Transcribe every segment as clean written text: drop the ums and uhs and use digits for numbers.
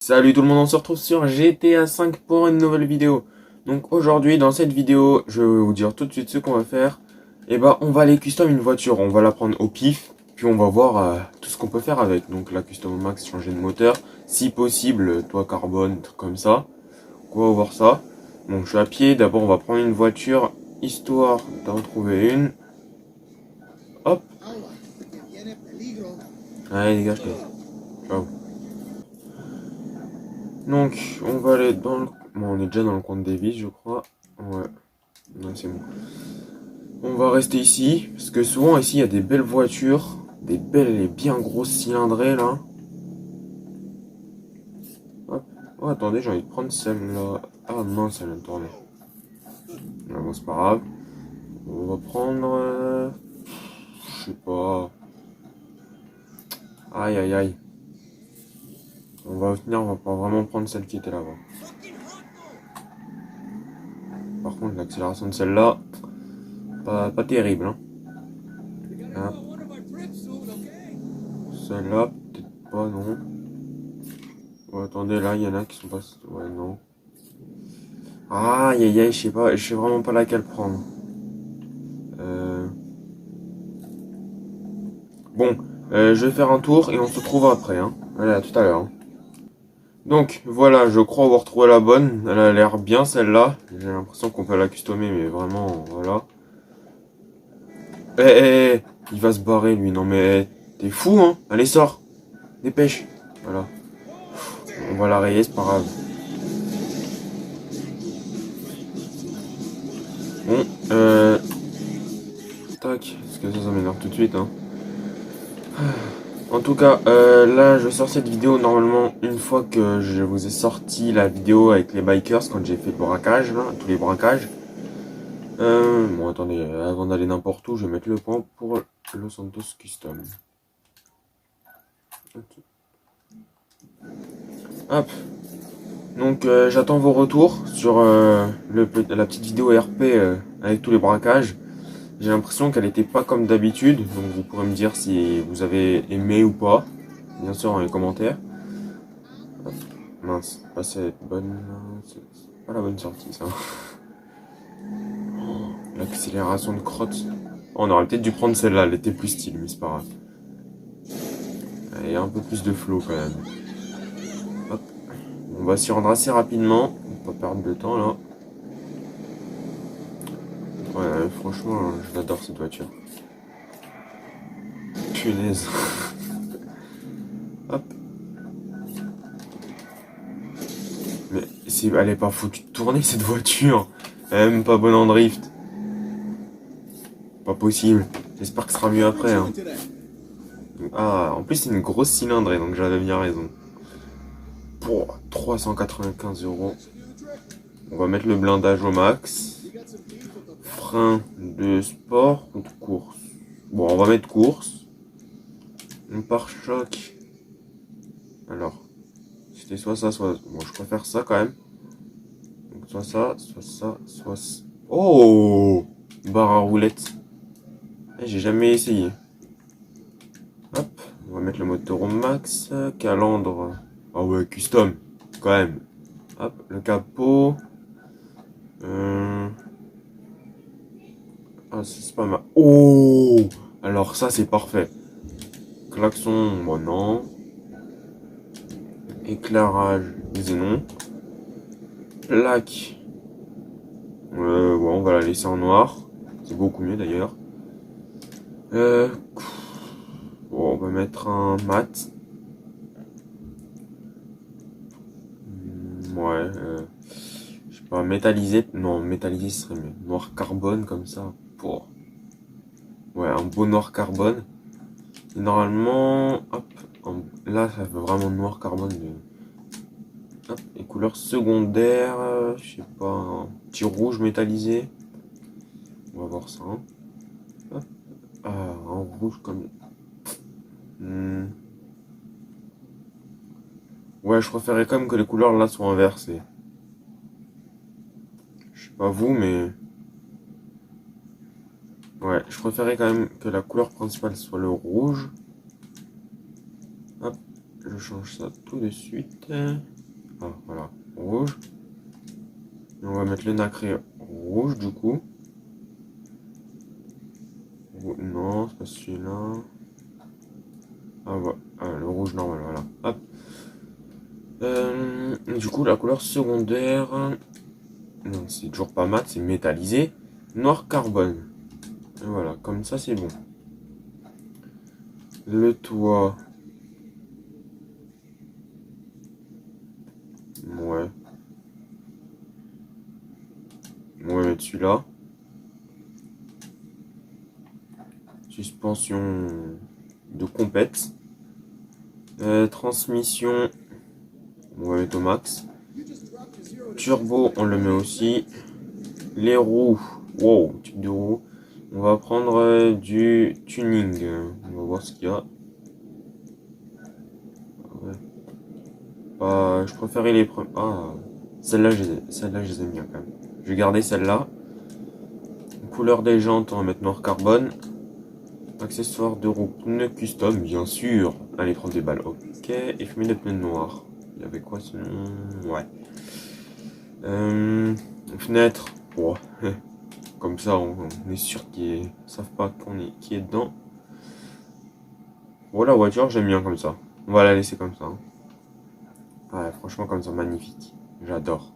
Salut tout le monde, on se retrouve sur GTA 5 pour une nouvelle vidéo. Donc aujourd'hui, dans cette vidéo, je vais vous dire tout de suite ce qu'on va faire. On va aller custom une voiture, on va la prendre au pif, puis on va voir tout ce qu'on peut faire avec. Donc la custom au max, changer de moteur, si possible, toit carbone, truc comme ça. On va voir ça. Bon, je suis à pied, d'abord on va prendre une voiture, histoire d'en trouver une. Hop, allez dégage-toi. Ciao. Donc, on va aller dans le... Bon, on est déjà dans le coin de Davis, je crois. Ouais, non, c'est bon. On va rester ici, parce que souvent ici, il y a des belles voitures. Des belles et bien grosses cylindrées, là. Hop. Oh, attendez, j'ai envie de prendre celle-là. Ah non, celle-là tournée. Ah, bon, c'est pas grave. On va prendre... je sais pas. Aïe, aïe, aïe. On va pas vraiment prendre celle qui était là-bas. Par contre, l'accélération de celle-là, pas terrible, hein. Hein. Celle-là, peut-être pas, non. Oh, attendez, là, il y en a qui sont pas... Ouais, non. Aïe, aïe, aïe, je sais pas, je sais vraiment pas laquelle prendre. Euh... Bon, je vais faire un tour et on se retrouve après, hein. Allez, à tout à l'heure, hein. Donc, voilà, je crois avoir trouvé la bonne. Elle a l'air bien, celle-là. J'ai l'impression qu'on peut la customer, mais vraiment, voilà. Il va se barrer, lui. Non, mais t'es fou, hein. Allez, sors. Dépêche. Voilà. On va la rayer, c'est pas grave. Bon, tac. Parce que ça m'énerve tout de suite, hein. En tout cas, là, je sors cette vidéo normalement une fois que je vous ai sorti la vidéo avec les bikers quand j'ai fait le braquage, là, tous les braquages. Bon, attendez, avant d'aller n'importe où, je vais mettre le point pour Los Santos Custom. Hop. Donc, j'attends vos retours sur la petite vidéo RP avec tous les braquages. J'ai l'impression qu'elle n'était pas comme d'habitude, donc vous pourrez me dire si vous avez aimé ou pas, bien sûr dans les commentaires. Hop. Mince, pas cette bonne... C'est pas la bonne sortie, ça. Oh, l'accélération de crotte. Oh, on aurait peut-être dû prendre celle-là, elle était plus style, mais c'est pas grave. Il y a un peu plus de flow quand même. Hop. On va s'y rendre assez rapidement, on va pas perdre de temps là. Ouais, franchement, j'adore cette voiture. Punaise. Hop. Mais elle est pas foutue de tourner cette voiture. Elle est même pas bonne en drift. Pas possible. J'espère que ce sera mieux après, hein. Ah, en plus c'est une grosse cylindrée, donc j'avais bien raison. Pour 395 €. On va mettre le blindage au max. Frein de sport ou de course. Bon, on va mettre course. Un pare-choc. Alors, c'était soit ça, soit... Bon, je préfère ça quand même. Donc soit ça, soit ça, soit ça. Oh, barre à roulette. J'ai jamais essayé. Hop, on va mettre le moteur au max. Calandre. Ah ouais, custom, quand même. Hop, le capot. Ah, c'est pas mal. Oh, alors ça, c'est parfait. Klaxon, bon non. Éclairage, disais non. Plaque. Bon, on va la laisser en noir. C'est beaucoup mieux d'ailleurs. Bon, on va mettre un mat. Ouais, je sais pas, métallisé. Non, métallisé ce serait mieux. Noir carbone comme ça. Pour... Ouais, un beau noir carbone. Et normalement, hop, là ça fait vraiment noir carbone. Hop, et couleur secondaire, je sais pas, un petit rouge métallisé. On va voir ça, hein. Hop. Ah, un rouge comme... Ouais, je préférais quand même que les couleurs là soient inversées. Je sais pas vous, mais... Ouais, je préférais quand même que la couleur principale soit le rouge. Hop, je change ça tout de suite. Ah, voilà, rouge. Et on va mettre le nacré rouge du coup. Non, c'est pas celui-là. Ah, voilà. Ah, le rouge normal, voilà. Hop. Du coup, la couleur secondaire. Non, c'est toujours pas mat, c'est métallisé. Noir carbone. Et voilà, comme ça, c'est bon. Le toit. Ouais. On va mettre celui-là. Suspension de compète. Transmission. On va mettre au max. Turbo, on le met aussi. Les roues. Wow, type de roue. On va prendre du tuning. On va voir ce qu'il y a. Ouais. Je préférais les premières. Ah, celle-là, je les aime bien quand même. Je vais garder celle-là. Couleur des jantes, on va mettre noir carbone. Accessoires de roue, pneus custom, bien sûr. Allez, prendre des balles, ok. Et fumer des pneus noirs. Il y avait quoi sinon? Ouais. Fenêtre. Oh. Comme ça, on est sûr qu'ils ne savent pas qui est dedans. Bon, la voiture, j'aime bien comme ça. On va la laisser comme ça. Ouais, franchement, comme ça, magnifique. J'adore.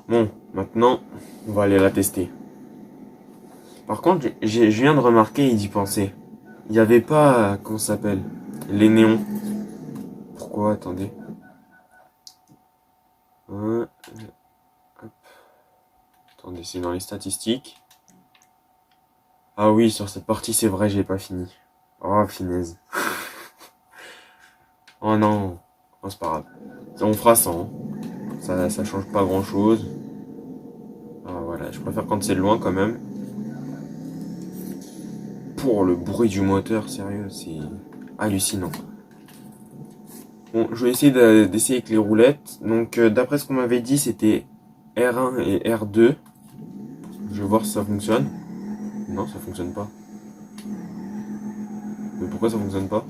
Bon, maintenant, on va aller la tester. Par contre, je viens de remarquer et d'y penser. Il n'y avait pas, comment ça s'appelle, les néons. Pourquoi? Attendez. Hop. Attendez, c'est dans les statistiques. Ah oui, sur cette partie, c'est vrai, j'ai pas fini. Oh, finesse. Oh non. Oh, c'est pas grave. On fera ça. Hein. Ça change pas grand chose. Ah voilà, je préfère quand c'est loin quand même. Pour le bruit du moteur, sérieux, c'est hallucinant. Bon, je vais essayer d'essayer avec les roulettes. Donc, d'après ce qu'on m'avait dit, c'était R1 et R2. Je vais voir si ça fonctionne. Non, ça fonctionne pas. Mais pourquoi ça fonctionne pas?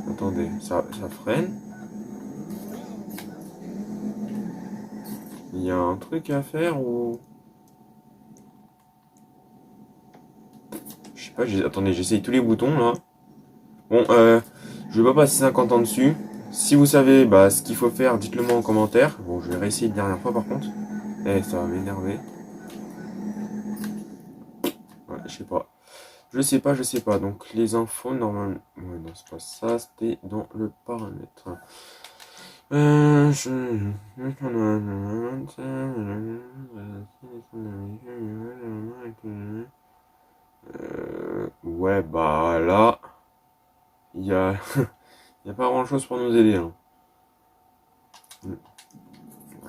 Attendez, ça freine. Il y a un truc à faire ou... Je sais pas, attendez, j'essaye tous les boutons là. Bon, je vais pas passer 50 ans dessus. Si vous savez ce qu'il faut faire, dites-le moi en commentaire. Bon, je vais réessayer une dernière fois par contre. Eh, ça va m'énerver. Ouais, je sais pas. Je sais pas. Donc, les infos, normalement... Ouais, non, c'est pas ça. C'était dans le paramètre. Ouais, bah là... Il y a... Il n'y a pas grand chose pour nous aider. Hein.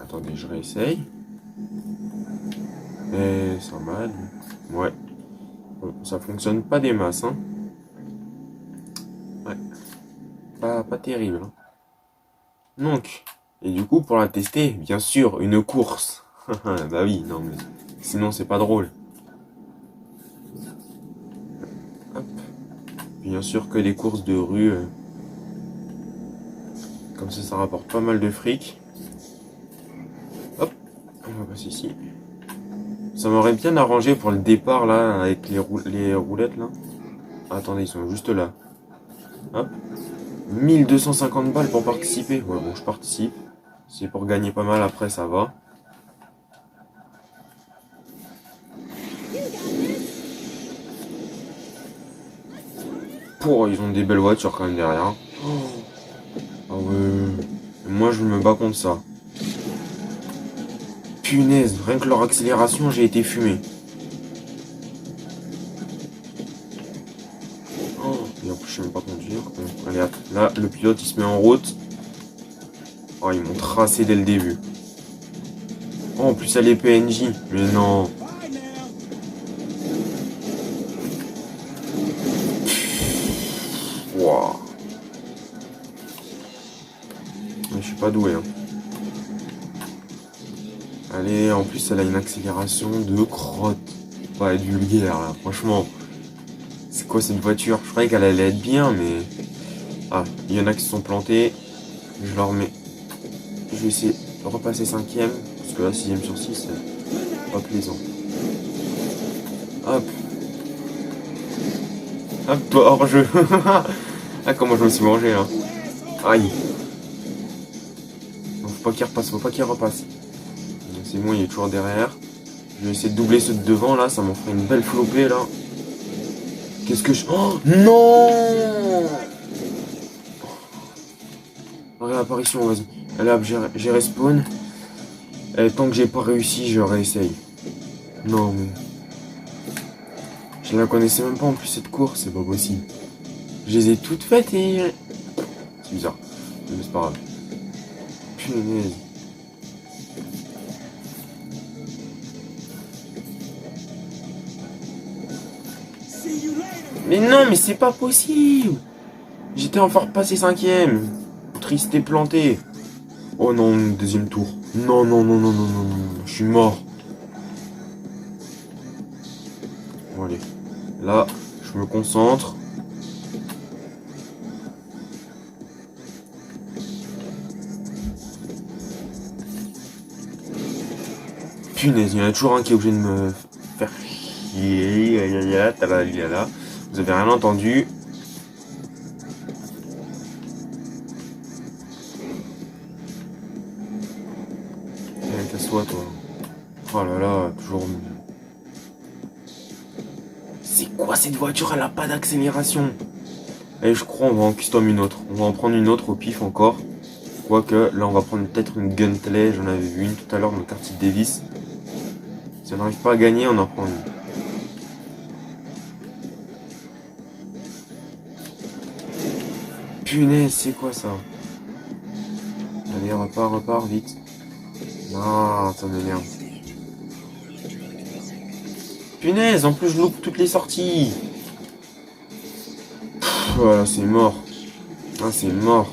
Attendez, je réessaye. Et ça va. Ouais. Bon, ça fonctionne pas des masses. Hein. Ouais. Pas terrible. Hein. Donc, et du coup, pour la tester, bien sûr, une course. Bah oui, non, mais sinon c'est pas drôle. Hop. Bien sûr que des courses de rue. Comme ça rapporte pas mal de fric. Hop, on va passer ici. Ça m'aurait bien arrangé pour le départ là, avec les roulettes là. Attendez, ils sont juste là. Hop. 1250 balles pour participer. Ouais, bon, je participe. C'est pour gagner pas mal après, ça va. Ils ont des belles voitures quand même derrière. Ah ouais. Moi, je me bats contre ça. Punaise, rien que leur accélération, j'ai été fumé. Et en plus, je sais même pas conduire. Bon, allez, hop. Là, le pilote, il se met en route. Oh, ils m'ont tracé dès le début. Oh, en plus, elle est PNJ. Mais non. Wow. Je suis pas doué. Hein. Allez, en plus, elle a une accélération de crotte. Pas être vulgaire, là. Franchement. quoi cette voiture? Je croyais qu'elle allait être bien, mais... Ah, il y en a qui se sont plantés. Je leur mets... Je vais essayer de repasser 5ème, parce que là, 6ème sur 6, c'est pas plaisant. Hop. Hop, toi, hors-jeu. Ah, comment je me suis mangé, là. Aïe. Non, faut pas qu'il repasse, faut pas qu'il repasse. C'est bon, il est toujours derrière. Je vais essayer de doubler ceux de devant, là. Ça m'en ferait une belle flopée, là. Qu'est-ce que je... Oh, non! Réapparition, vas-y. Allez hop, j'ai respawn. Et tant que j'ai pas réussi, je réessaye. Non, mais... Je la connaissais même pas en plus cette course, c'est pas possible. Je les ai toutes faites et... C'est bizarre. Mais c'est pas grave. Punaise. Mais non, mais c'est pas possible. J'étais enfin repassé 5ème. Triste et planté. Oh non, deuxième tour. Non, non, non, non, non, non, non. Je suis mort. Bon, allez. Là, je me concentre. Punaise, il y en a toujours un qui est obligé de me faire chier. Vous avez rien entendu. Casse-toi, toi. Oh là là, toujours... C'est quoi cette voiture? Elle a pas d'accélération. Et je crois on va en custom une autre. On va en prendre une autre au pif encore. Quoique, là on va prendre peut-être une Guntley. J'en avais vu une tout à l'heure, une carte Davis. Si on n'arrive pas à gagner, on en prend une. Punaise, c'est quoi ça? Allez, repars, vite. Ah, ça m'énerve. Punaise, en plus je loupe toutes les sorties. Voilà, c'est mort. Ah, c'est mort.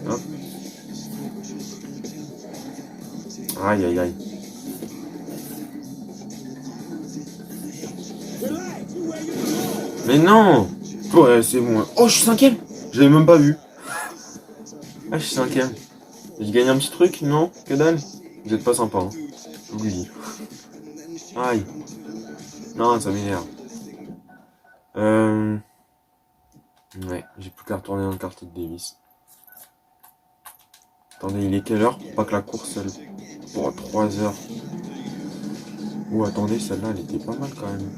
Hop. Aïe, aïe, aïe. Mais non! Ouais, c'est bon. Oh, je suis 5ème! Je l'avais même pas vu. Ah, je suis 5ème. J'ai gagné un petit truc, non? Que dalle? Vous êtes pas sympa, hein. Je vous le dis. Aïe. Non, ça m'énerve. Ouais, j'ai plus qu'à retourner dans le quartier de Davis. Attendez, il est quelle heure? Pour pas que la course, elle... Pour 3 heures. Oh, attendez, celle-là, elle était pas mal quand même.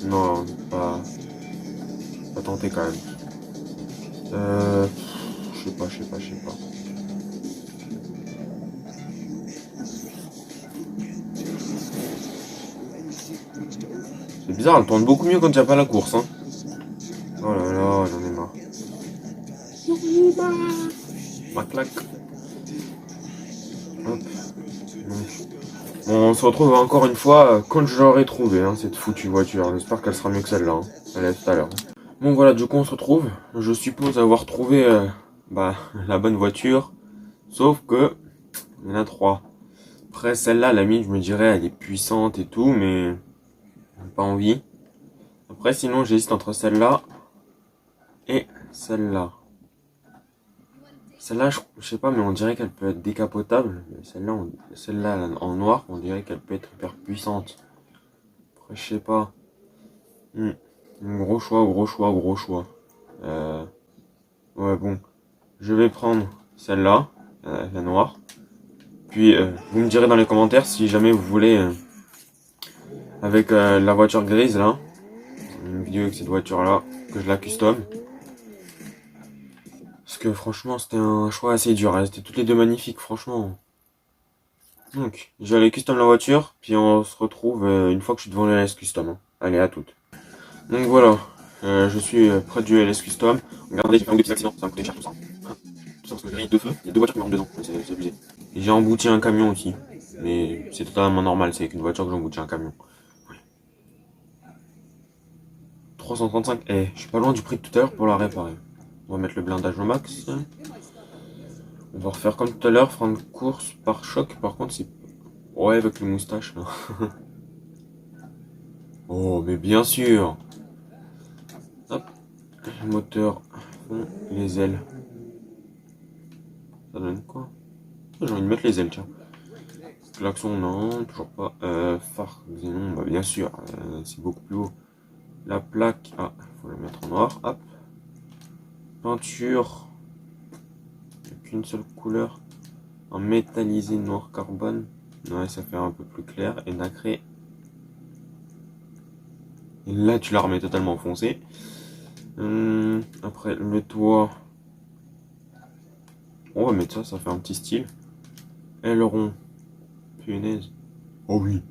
Non, pas... Pas tenté quand même. Je sais pas. C'est bizarre, elle tourne beaucoup mieux quand il n'y a pas la course, hein. Oh là là, j'en ai marre. Ma claque. Hop. Bon, on se retrouve encore une fois quand je l'aurai trouvé, hein, cette foutue voiture. J'espère qu'elle sera mieux que celle-là. Hein. Elle est tout à l'heure. Bon voilà, du coup on se retrouve. Je suppose avoir trouvé la bonne voiture. Sauf que il y en a 3. Après celle-là, la mine, je me dirais, elle est puissante et tout, mais j'ai pas envie. Après sinon j'hésite entre celle-là et celle-là. Celle-là, je sais pas, mais on dirait qu'elle peut être décapotable. Celle-là en noir, on dirait qu'elle peut être hyper puissante. Après, je sais pas. Gros choix. Ouais, bon. Je vais prendre celle-là, la noire. Puis, vous me direz dans les commentaires si jamais vous voulez, avec la voiture grise, là, une vidéo avec cette voiture-là, que je la custom. Parce que franchement, c'était un choix assez dur. Elles étaient toutes les deux magnifiques, franchement. Donc, je vais aller custom la voiture, puis on se retrouve une fois que je suis devant le LS Custom. Hein. Allez, à toutes. Donc voilà, je suis près du LS Custom. Regardez, j'ai fait un petit accident, ça m'a coûté cher tout ça. Tout ça parce que j'ai deux feux, il y a deux voitures qui me rentrent dedans, c'est abusé. Et j'ai embouti un camion aussi. Mais c'est totalement normal, c'est avec une voiture que j'ai embouti un camion. Ouais. 335, je suis pas loin du prix de tout à l'heure pour la réparer. On va mettre le blindage au max. On va refaire comme tout à l'heure, faire une course par choc. Par contre, c'est Ouais, avec les moustaches, là. Oh, mais bien sûr. Hop. Moteur. Les ailes. Ça donne quoi? J'ai envie de mettre les ailes, tiens. Klaxon, non, toujours pas. Phare, xénon, bah bien sûr, c'est beaucoup plus haut. La plaque, ah, faut la mettre en noir, hop. Peinture, il n'y a qu'une seule couleur. En métallisé noir carbone. Ouais, ça fait un peu plus clair. Et nacré. Et là, tu la remets totalement foncée. Après, le toit. On va mettre ça, ça fait un petit style. Aileron. Punaise. Oh oui.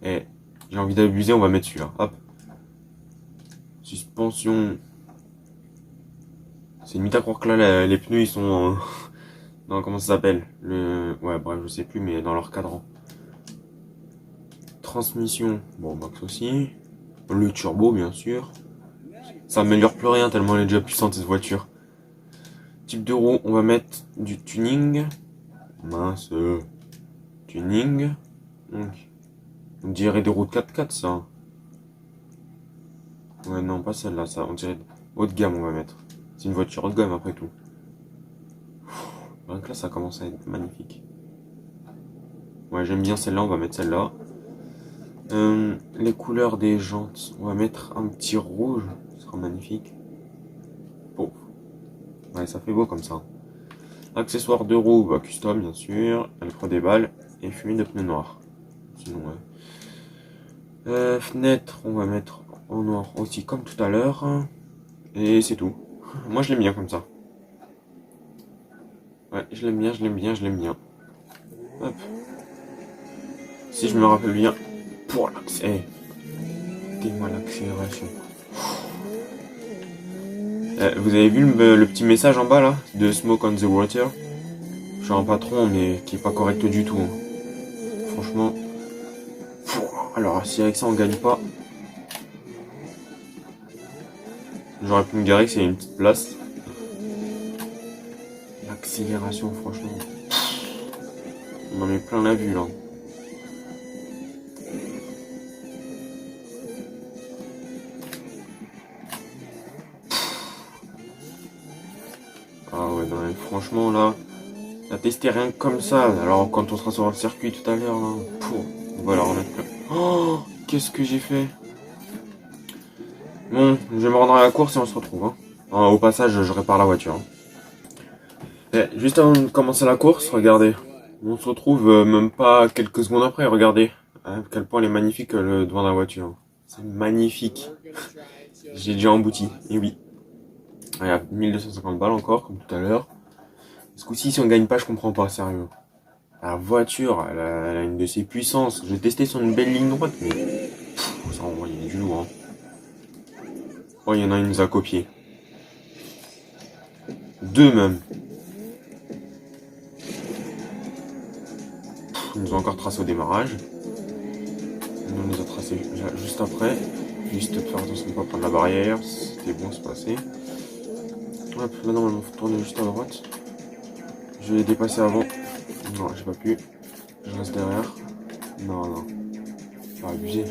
Et j'ai envie d'abuser, on va mettre celui-là. Hop. Suspension. C'est limite à croire que là, les pneus, ils sont dans, comment ça s'appelle? Ouais, bref, je sais plus, mais dans leur cadran. Transmission. Bon, max aussi. Le turbo, bien sûr. Ça améliore plus rien tellement elle est déjà puissante, cette voiture. Type de roue, on va mettre du tuning. Mince. Tuning. Donc, on dirait des roues de 4x4, ça. Ouais, non, pas celle-là, ça. On dirait haut de gamme, on va mettre. C'est une voiture haut de gamme, après tout. Donc là, ça commence à être magnifique. Ouais, j'aime bien celle-là, on va mettre celle-là. Les couleurs des jantes, on va mettre un petit rouge. Ce sera magnifique. Bon. Ouais, ça fait beau comme ça. Accessoires de roue, bah, custom, bien sûr. Elle des balles. Et fumée de pneus noirs. Sinon, ouais. Fenêtre, on va mettre en noir aussi comme tout à l'heure. Et c'est tout. Moi je l'aime bien comme ça. Ouais, je l'aime bien, je l'aime bien, je l'aime bien. Hop. Si je me rappelle bien, pour l'accès. Dis-moi l'accélération. Vous avez vu le petit message en bas là de Smoke on the Water? Je suis un patron mais qui est pas correct du tout. Franchement. Alors si avec ça on gagne pas. J'aurais pu me garer que c'est une petite place. L'accélération franchement. On en met plein la vue là. Ah ouais, non, mais franchement là, à tester rien que comme ça. Alors quand on sera sur le circuit tout à l'heure là, on va la remettre plein. Oh, qu'est-ce que j'ai fait? Bon, je vais me rendre à la course et on se retrouve. Hein. Au passage, je répare la voiture. Hein. Juste avant de commencer la course, regardez. On se retrouve même pas quelques secondes après, regardez. À quel point elle est magnifique le devant de la voiture. C'est magnifique. J'ai déjà embouti, et oui. Il y a 1250 balles encore, comme tout à l'heure. Ce coup-ci, si on gagne pas, je comprends pas, sérieux. La voiture, elle a une de ses puissances. J'ai testé sur une belle ligne droite, mais ça envoie, il y a du lourd. Hein. Oh, il y en a une qui nous a copié. Deux même. Ils nous ont encore tracé au démarrage. On les a tracés juste après. Juste faire attention de ne pas prendre la barrière. C'était bon, c'est passé. Hop, là normalement faut tourner juste à droite. Je vais dépasser avant. Non, j'ai pas pu. Je reste derrière. Non, non. J'ai abusé.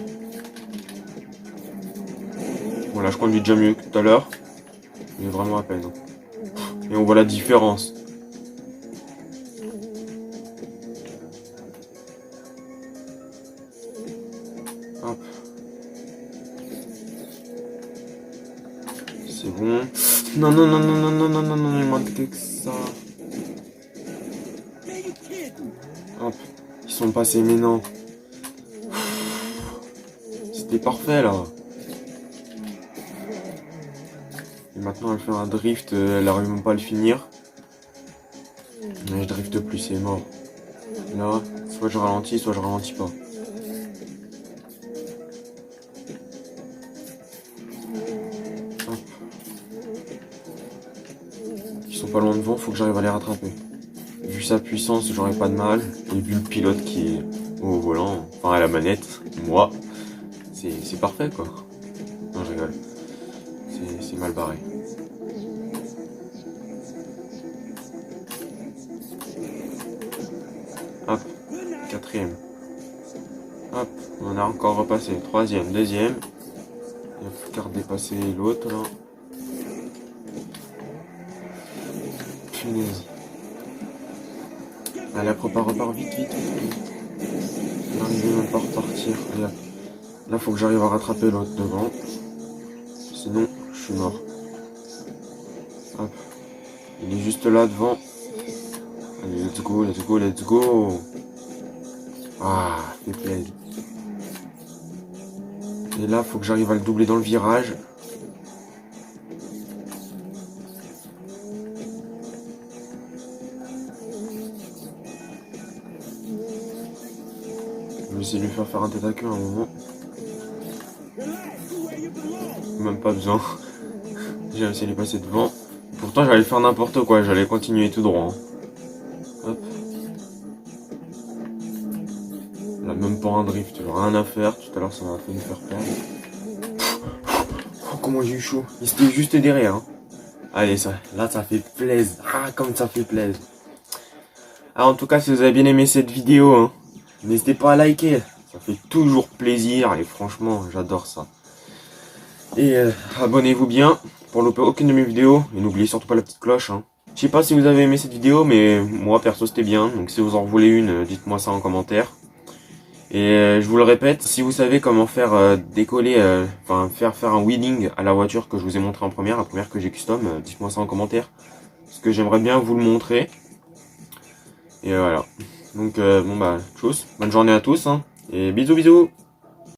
Bon là je conduis déjà mieux que tout à l'heure. Mais vraiment à peine. Et on voit la différence. Hop. C'est bon. Non, non, non, non, non, non, non, non, non, il manquait que ça. Hop. Ils sont passés, mais non. C'était parfait là. Et maintenant elle fait un drift, elle arrive même pas à le finir. Mais je drifte plus, c'est mort. Là, soit je ralentis pas. Hop. Ils sont pas loin devant, faut que j'arrive à les rattraper. Vu sa puissance, j'aurais pas de mal. Et vu le pilote qui est au volant, enfin à la manette, moi, c'est parfait quoi. Non, je rigole. C'est mal barré. Hop, quatrième. Hop, on a encore repassé. Troisième, deuxième. Il n'y a plus qu'à redépasser l'autre là. Punaise. Allez, repart vite, vite, vite. N'arrivez même pas à repartir. Allez, hop. Là, faut que j'arrive à rattraper l'autre devant. Sinon, je suis mort. Hop. Il est juste là devant. Allez, let's go, let's go, let's go. Ah, fait plaisir. Et là, faut que j'arrive à le doubler dans le virage. Je vais essayer de lui faire un tête à queue à un moment. Même pas besoin. J'ai réussi à lui passer devant. Pourtant, j'allais faire n'importe quoi. J'allais continuer tout droit. Hop. Là, même pas un drift. Rien à faire. Tout à l'heure, ça m'a fait me faire perdre. Oh, comment j'ai eu chaud. Il était juste derrière. Hein. Allez, ça, là, ça fait plaisir. Ah, comme ça fait plaisir. Ah, en tout cas, si vous avez bien aimé cette vidéo, hein, n'hésitez pas à liker. Ça fait toujours plaisir. Et franchement, j'adore ça. Et abonnez-vous bien pour louper aucune de mes vidéos. Et n'oubliez surtout pas la petite cloche. Hein. Je sais pas si vous avez aimé cette vidéo, mais moi perso c'était bien. Donc si vous en voulez une, dites-moi ça en commentaire. Et je vous le répète, si vous savez comment faire décoller, faire un wheeling à la voiture que je vous ai montré en première, la première que j'ai custom, dites-moi ça en commentaire. Parce que j'aimerais bien vous le montrer. Et voilà. Donc bon bah, tchuss, bonne journée à tous. Hein, et bisous bisous.